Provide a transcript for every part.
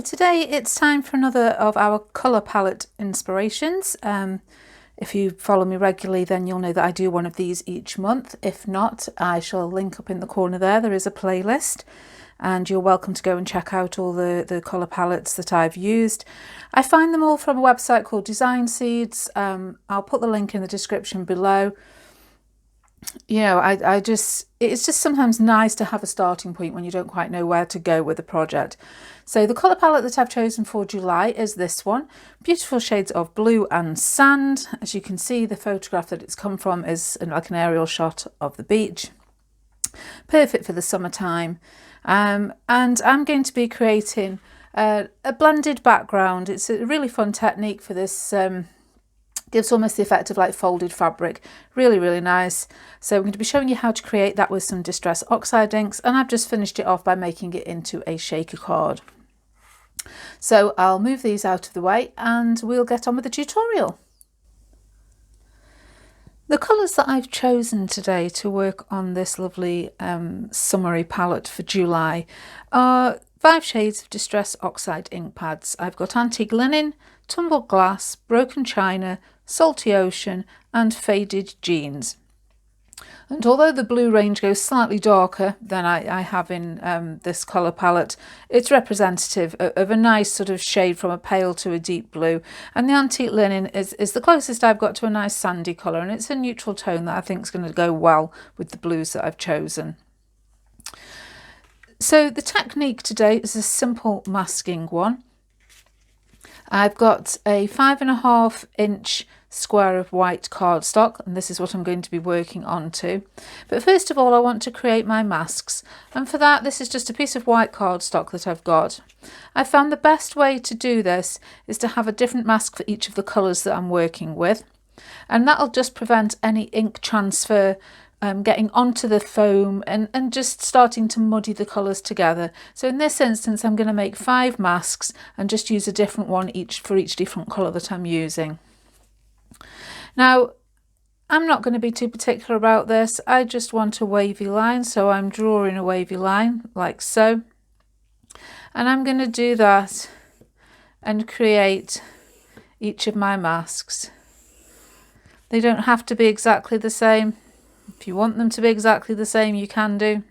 today it's time for another of our colour palette inspirations. If you follow me regularly, then you'll know that I do one of these each month. If not, I shall link up in the corner there. There is a playlist and you're welcome to go and check out all the colour palettes that I've used. I find them all from a website called Design Seeds. I'll put the link in the description below. You know, it's just sometimes nice to have a starting point when you don't quite know where to go with a project. So the colour palette that I've chosen for July is this one. Beautiful shades of blue and sand. As you can see, the photograph that it's come from is like an aerial shot of the beach. Perfect for the summertime. And I'm going to be creating a blended background. It's a really fun technique for this. Gives almost the effect of like folded fabric. Really, really nice. So I'm going to be showing you how to create that with some Distress Oxide inks, and I've just finished it off by making it into a shaker card. So I'll move these out of the way and we'll get on with the tutorial. The colours that I've chosen today to work on this lovely summery palette for July are 5 shades of Distress Oxide ink pads. I've got Antique Linen, Tumbled Glass, Broken China, Salty Ocean and Faded Jeans. And although the blue range goes slightly darker than I have in this colour palette, it's representative of a nice sort of shade from a pale to a deep blue. And the Antique Linen is the closest I've got to a nice sandy colour, and it's a neutral tone that I think is going to go well with the blues that I've chosen. So the technique today is a simple masking one. I've got a 5.5 inch square of white cardstock, and this is what I'm going to be working on to. But first of all, I want to create my masks, and for that this is just a piece of white cardstock that I've got. I found the best way to do this is to have a different mask for each of the colours that I'm working with, and that'll just prevent any ink transfer getting onto the foam and just starting to muddy the colours together. So in this instance I'm going to make 5 masks and just use a different one for each different colour that I'm using. Now I'm not going to be too particular about this, I just want a wavy line, so I'm drawing a wavy line like so, and I'm going to do that and create each of my masks. They don't have to be exactly the same. If you want them to be exactly the same, you can do.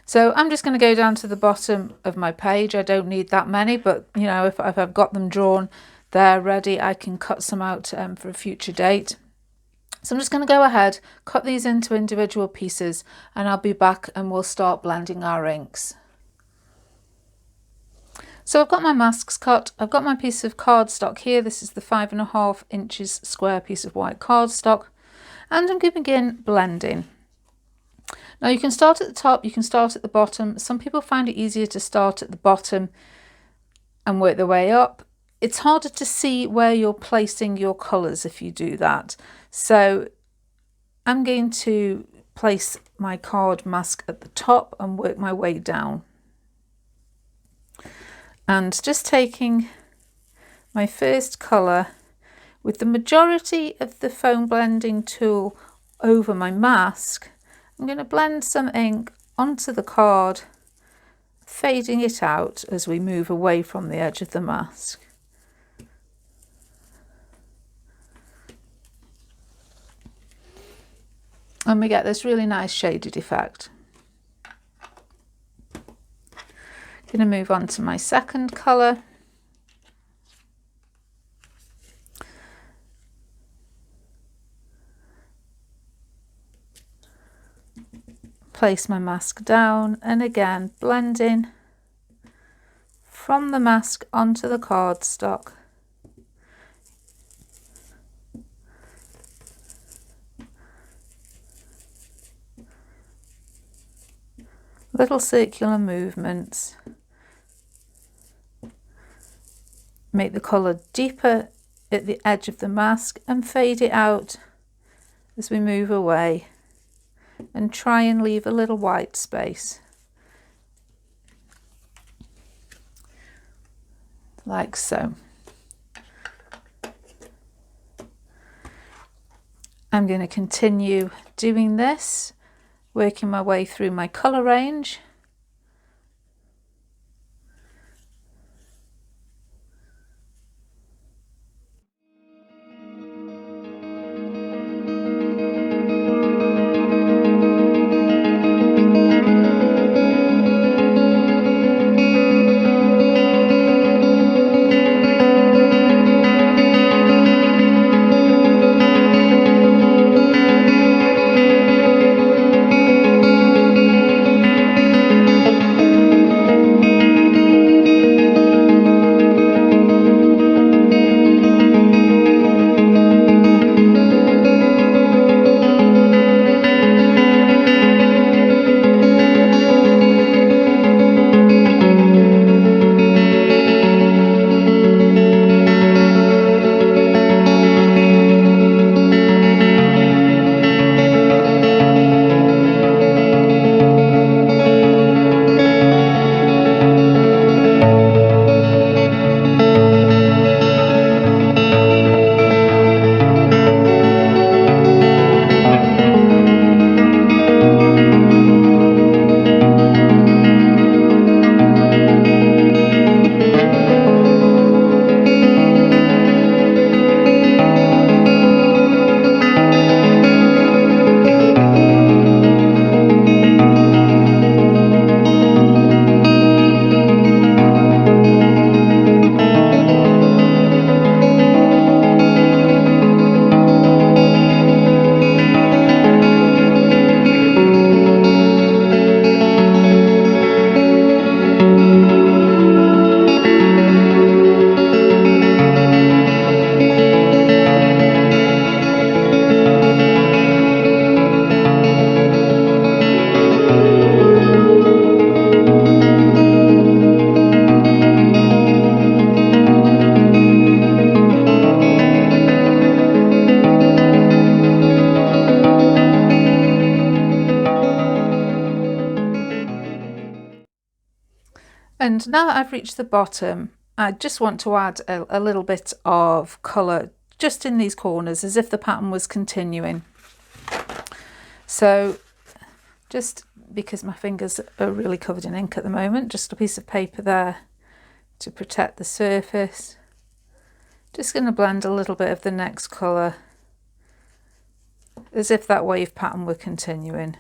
So I'm just going to go down to the bottom of my page. I don't need that many, but you know, if I've got them drawn, they're ready, I can cut some out for a future date. So I'm just going to go ahead, cut these into individual pieces, and I'll be back and we'll start blending our inks. So I've got my masks cut, I've got my piece of cardstock here. This is the 5.5 inches square piece of white cardstock. And I'm going to begin blending. Now you can start at the top, you can start at the bottom. Some people find it easier to start at the bottom and work their way up. It's harder to see where you're placing your colours if you do that. So I'm going to place my card mask at the top and work my way down. And just taking my first colour with the majority of the foam blending tool over my mask, I'm going to blend some ink onto the card, fading it out as we move away from the edge of the mask. And we get this really nice shaded effect. I'm going to move on to my second colour. Place my mask down and again blending from the mask onto the cardstock. Little circular movements. Make the colour deeper at the edge of the mask and fade it out as we move away. And try and leave a little white space, like so. I'm going to continue doing this, working my way through my colour range. And now that I've reached the bottom, I just want to add a little bit of colour just in these corners, as if the pattern was continuing. So just because my fingers are really covered in ink at the moment, just a piece of paper there to protect the surface. Just going to blend a little bit of the next colour, as if that wave pattern were continuing.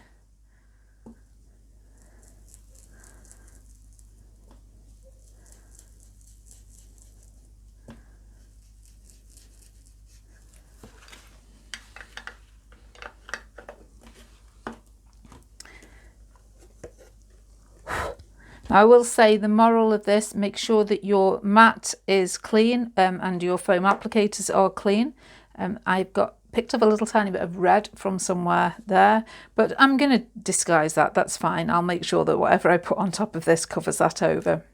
I will say the moral of this, make sure that your mat is clean and your foam applicators are clean. I've picked up a little tiny bit of red from somewhere there, but I'm going to disguise that, that's fine. I'll make sure that whatever I put on top of this covers that over.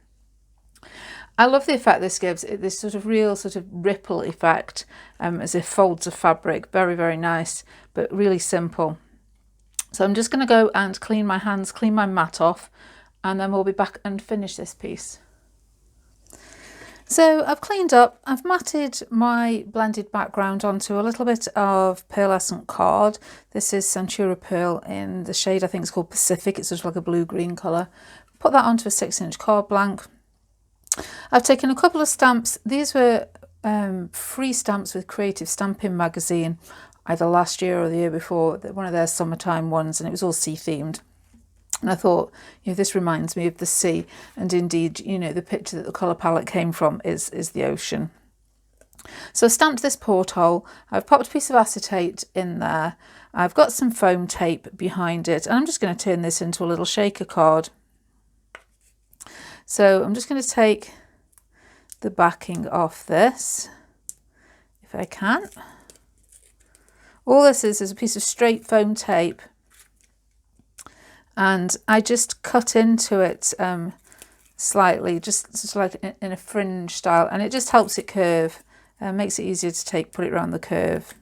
I love the effect this gives, this sort of real sort of ripple effect, as if folds of fabric, very, very nice, but really simple. So I'm just going to go and clean my hands, clean my mat off, and then we'll be back and finish this piece. So I've cleaned up, I've matted my blended background onto a little bit of pearlescent card. This is Centura Pearl in the shade, I think it's called Pacific, it's sort of like a blue-green colour. Put that onto a 6-inch card blank. I've taken a couple of stamps. These were free stamps with Creative Stamping magazine, either last year or the year before, one of their summertime ones, and it was all sea themed. And I thought, this reminds me of the sea, and indeed, the picture that the colour palette came from is the ocean. So I stamped this porthole, I've popped a piece of acetate in there, I've got some foam tape behind it, and I'm just going to turn this into a little shaker card. So I'm just going to take the backing off this, if I can. All this is a piece of straight foam tape, and I just cut into it slightly, just sort of like in a fringe style, and it just helps it curve and makes it easier to put it around the curve.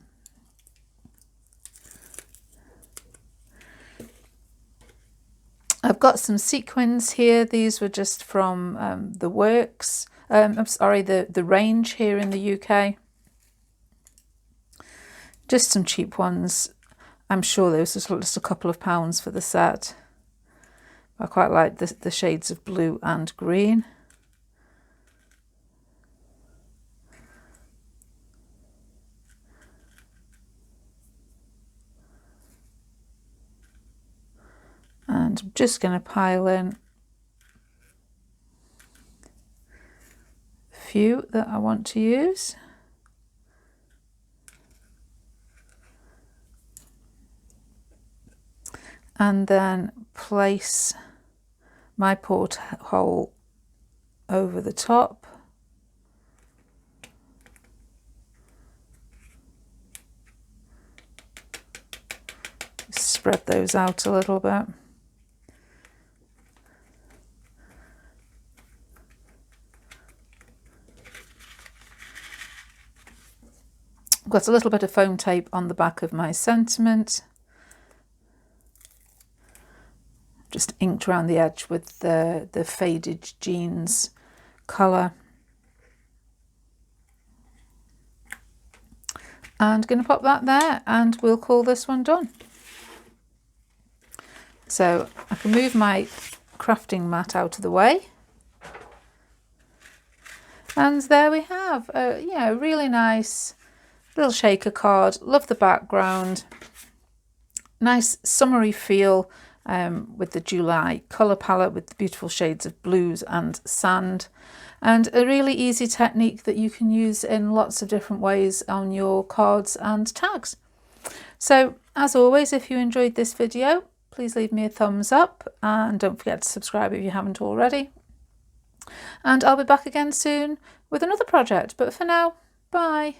I've got some sequins here. These were just from the Works, I'm sorry, the Range here in the UK. Just some cheap ones. I'm sure there was just a couple of pounds for the set. I quite like the shades of blue and green. And I'm just going to pile in a few that I want to use. And then place my porthole over the top. Spread those out a little bit. I've got a little bit of foam tape on the back of my sentiment. Just inked around the edge with the faded jeans colour. And going to pop that there, and we'll call this one done. So I can move my crafting mat out of the way. And there we have a really nice little shaker card. Love the background. Nice summery feel. With the July colour palette with the beautiful shades of blues and sand, and a really easy technique that you can use in lots of different ways on your cards and tags. So as always, if you enjoyed this video, please leave me a thumbs up and don't forget to subscribe if you haven't already. And I'll be back again soon with another project, but for now, bye.